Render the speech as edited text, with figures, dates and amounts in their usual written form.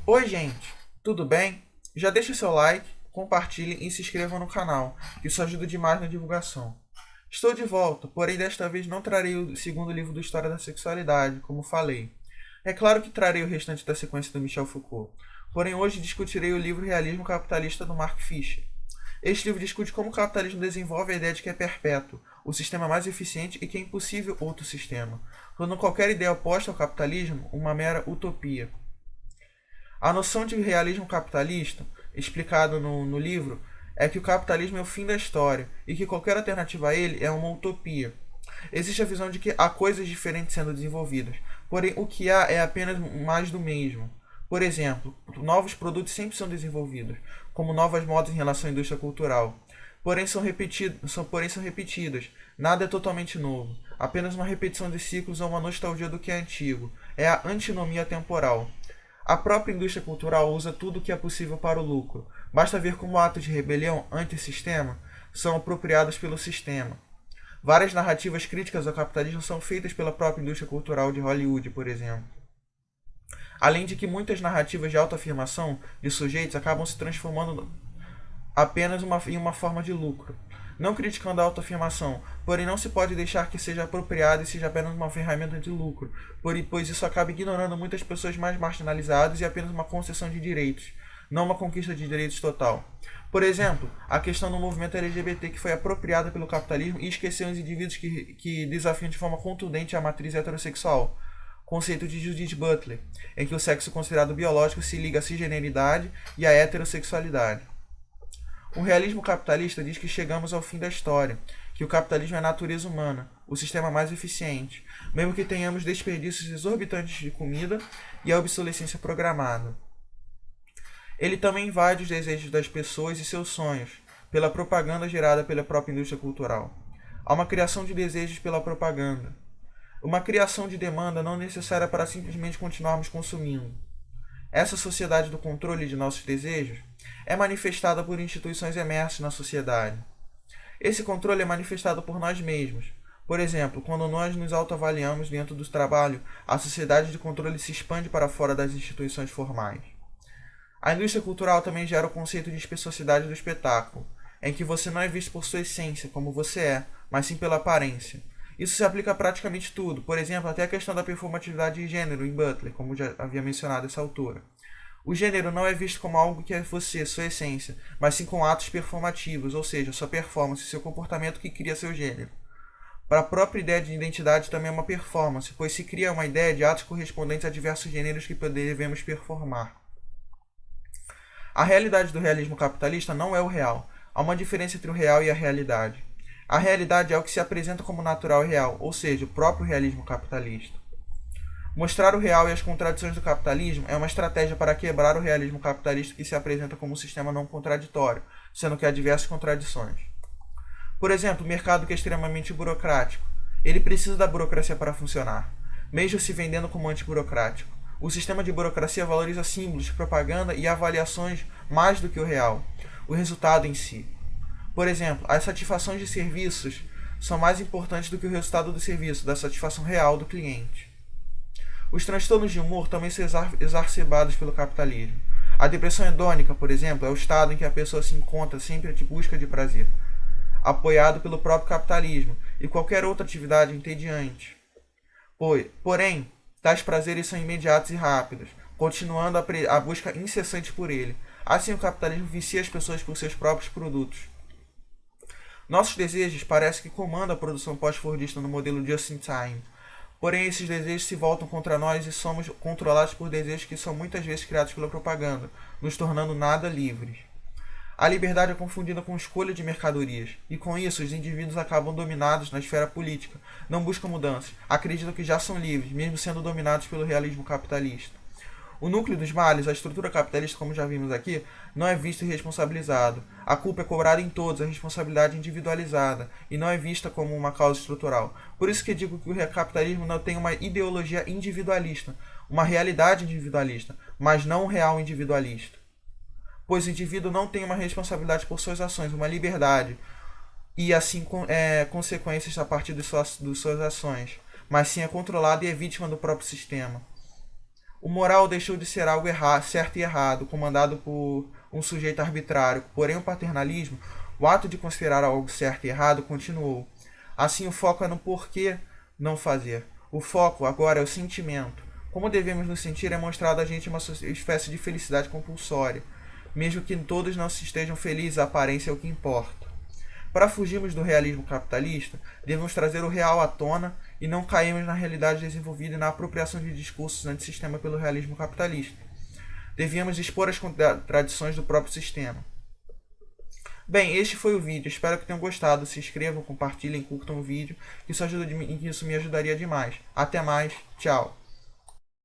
Oi, gente, tudo bem? Já deixa seu like, compartilhe e se inscreva no canal, que isso ajuda demais na divulgação. Estou de volta, porém desta vez não trarei o segundo livro do História da Sexualidade, como falei. É claro que trarei o restante da sequência do Michel Foucault, porém hoje discutirei o livro Realismo Capitalista do Mark Fisher. Este livro discute como o capitalismo desenvolve a ideia de que é perpétuo, o sistema mais eficiente e que é impossível outro sistema, tornando qualquer ideia oposta ao capitalismo uma mera utopia. A noção de realismo capitalista, explicado no livro, é que o capitalismo é o fim da história e que qualquer alternativa a ele é uma utopia. Existe a visão de que há coisas diferentes sendo desenvolvidas, porém o que há é apenas mais do mesmo. Por exemplo, novos produtos sempre são desenvolvidos, como novas modas em relação à indústria cultural. Porém são repetidas. Nada é totalmente novo. Apenas uma repetição de ciclos ou uma nostalgia do que é antigo. É a antinomia temporal. A própria indústria cultural usa tudo o que é possível para o lucro. Basta ver como atos de rebelião anti-sistema são apropriados pelo sistema. Várias narrativas críticas ao capitalismo são feitas pela própria indústria cultural de Hollywood, por exemplo. Além de que muitas narrativas de autoafirmação de sujeitos acabam se transformando apenas em uma forma de lucro. Não criticando a autoafirmação, porém não se pode deixar que seja apropriada e seja apenas uma ferramenta de lucro, pois isso acaba ignorando muitas pessoas mais marginalizadas e apenas uma concessão de direitos, não uma conquista de direitos total. Por exemplo, a questão do movimento LGBT que foi apropriada pelo capitalismo e esqueceu os indivíduos que desafiam de forma contundente a matriz heterossexual, conceito de Judith Butler, em que o sexo considerado biológico se liga à cisgeneridade e à heterossexualidade. O realismo capitalista diz que chegamos ao fim da história, que o capitalismo é a natureza humana, o sistema mais eficiente, mesmo que tenhamos desperdícios exorbitantes de comida e a obsolescência programada. Ele também invade os desejos das pessoas e seus sonhos, pela propaganda gerada pela própria indústria cultural. Há uma criação de desejos pela propaganda. Uma criação de demanda não necessária para simplesmente continuarmos consumindo. Essa sociedade do controle de nossos desejos é manifestada por instituições emersas na sociedade. Esse controle é manifestado por nós mesmos. Por exemplo, quando nós nos autoavaliamos dentro do trabalho, a sociedade de controle se expande para fora das instituições formais. A indústria cultural também gera o conceito de especificidade do espetáculo, em que você não é visto por sua essência, como você é, mas sim pela aparência. Isso se aplica a praticamente tudo, por exemplo, até a questão da performatividade de gênero em Butler, como já havia mencionado essa autora. O gênero não é visto como algo que é você, sua essência, mas sim com atos performativos, ou seja, sua performance, seu comportamento que cria seu gênero. Para a própria ideia de identidade também é uma performance, pois se cria uma ideia de atos correspondentes a diversos gêneros que devemos performar. A realidade do realismo capitalista não é o real. Há uma diferença entre o real e a realidade. A realidade é o que se apresenta como natural e real, ou seja, o próprio realismo capitalista. Mostrar o real e as contradições do capitalismo é uma estratégia para quebrar o realismo capitalista que se apresenta como um sistema não contraditório, sendo que há diversas contradições. Por exemplo, o mercado que é extremamente burocrático. Ele precisa da burocracia para funcionar, mesmo se vendendo como antiburocrático. O sistema de burocracia valoriza símbolos, propaganda e avaliações mais do que o real, o resultado em si. Por exemplo, as satisfações de serviços são mais importantes do que o resultado do serviço, da satisfação real do cliente. Os transtornos de humor também são exacerbados pelo capitalismo. A depressão hedônica, por exemplo, é o estado em que a pessoa se encontra sempre de busca de prazer, apoiado pelo próprio capitalismo e qualquer outra atividade entediante. Porém, tais prazeres são imediatos e rápidos, continuando a busca incessante por ele. Assim, o capitalismo vicia as pessoas por seus próprios produtos. Nossos desejos parecem que comandam a produção pós-fordista no modelo just-in-time. Porém, esses desejos se voltam contra nós e somos controlados por desejos que são muitas vezes criados pela propaganda, nos tornando nada livres. A liberdade é confundida com escolha de mercadorias, e com isso os indivíduos acabam dominados na esfera política, não buscam mudanças, acreditam que já são livres, mesmo sendo dominados pelo realismo capitalista. O núcleo dos males, a estrutura capitalista, como já vimos aqui, não é visto e responsabilizado. A culpa é cobrada em todos, a responsabilidade individualizada, e não é vista como uma causa estrutural. Por isso que eu digo que o capitalismo não tem uma ideologia individualista, uma realidade individualista, mas não um real individualista. Pois o indivíduo não tem uma responsabilidade por suas ações, uma liberdade, e assim consequências a partir de suas ações, mas sim é controlado e é vítima do próprio sistema. O moral deixou de ser algo certo e errado, comandado por um sujeito arbitrário. Porém, o paternalismo, o ato de considerar algo certo e errado, continuou. Assim, o foco é no porquê não fazer. O foco agora é o sentimento. Como devemos nos sentir é mostrado a gente uma espécie de felicidade compulsória. Mesmo que todos não se estejam felizes, a aparência é o que importa. Para fugirmos do realismo capitalista, devemos trazer o real à tona e não cairmos na realidade desenvolvida e na apropriação de discursos antissistema pelo realismo capitalista. Devíamos expor as contradições do próprio sistema. Bem, este foi o vídeo. Espero que tenham gostado. Se inscrevam, compartilhem, curtam o vídeo, que isso me ajudaria demais. Até mais. Tchau.